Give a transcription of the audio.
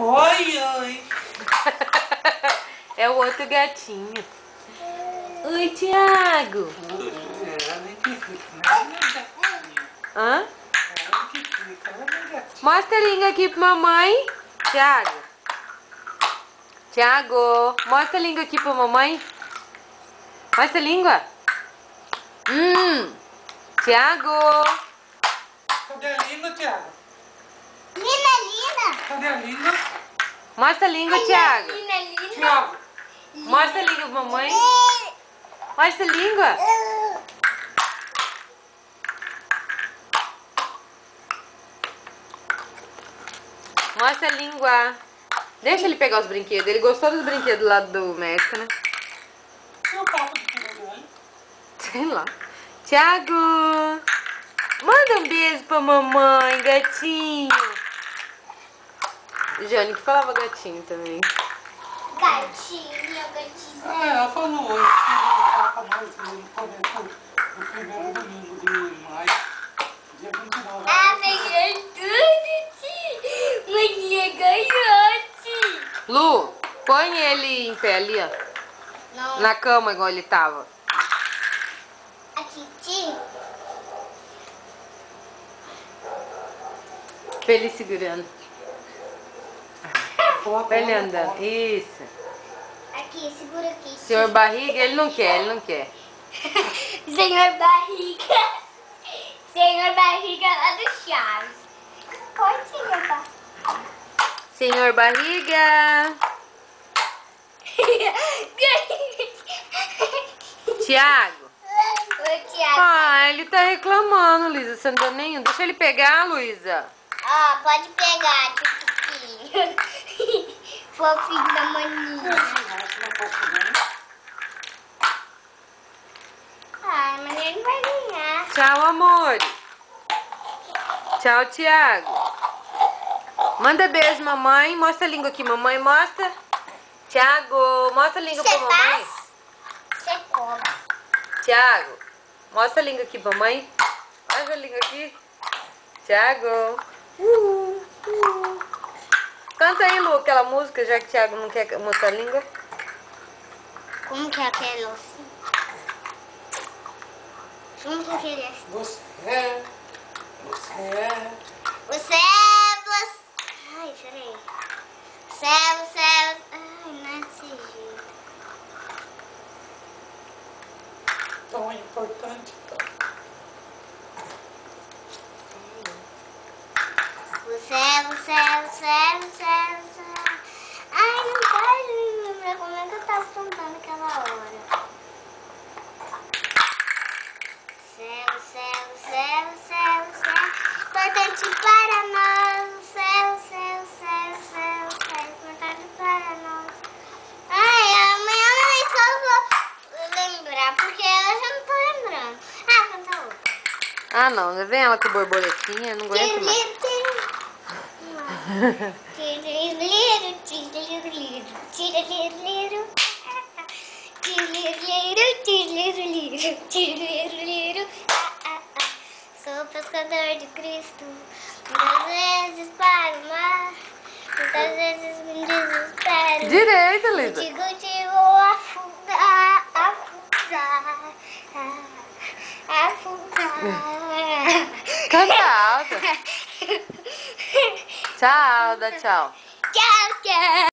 Oi, oi. É o outro gatinho. Oi, Thiago. Hã? Mostra a língua aqui pra mamãe. Thiago. Thiago, mostra a língua aqui pra mamãe. Mostra a língua. Thiago. Cadê a língua, Thiago? Lina. Cadê a língua? Mostra a língua, Thiago. Lina. Thiago. Mostra a língua pra mamãe. Mostra a língua. Mostra a língua. Deixa ele pegar os brinquedos. Ele gostou dos brinquedos lá do México, né? E o papo do filho dele? Sei lá. Thiago. Manda um beijo pra mamãe, gatinho. Jane que falava gatinho também. Gatinho. Ela falou hoje que ela tá mais no começo do primeiro domingo de maio, dia 29. Ah, peguei tudo, tio. Maninha ganhou, tio. Lu, põe ele em pé ali, ó. Não. Na cama igual ele tava. Aqui, tio. Pra ele segurando. Pra ele andando. Isso. Aqui, segura aqui. Senhor Barriga, ele não quer, ele não quer. Senhor Barriga. Senhor Barriga lá do Chaves. Pode, Senhor Barriga. Senhor Barriga. Tiago. Oi, Tiago. Ah, ele tá reclamando, Luísa. Você não deu nenhum. Deixa ele pegar, Luísa. Ó, pode pegar, tio. Fofinho da maninha. Ai, mas ele vai ganhar. Tchau, amor. Tchau, Tiago. Manda beijo, mamãe. Mostra a língua aqui, mamãe. Mostra. Tiago, mostra a língua pra mamãe. Você cobra. Tiago, mostra a língua aqui, mamãe. Mostra a língua aqui. Tiago. Canta aí, Lu, aquela música, já que o Thiago não quer mostrar a língua. Como que é aquele assim? Como que é aquele assim? Você é. Você. Ai, peraí. Você. Ai, não é desse jeito. Tão importante. Você. Ai, não pode me lembrar como é que eu tava cantando aquela hora. Céu, importante para nós. Céu, importante para nós. Ai, amanhã eu só vou lembrar, porque eu já não tô lembrando. Ah, canta outra. Ah, não. Vem ela com borboletinha, não aguento mais. Sou pescador de Cristo, muitas vezes para o mar, muitas vezes me desespero. Direito, Luísa. Te vou afundar. Canta alta. Tchau, dá tchau. Tchau, tchau.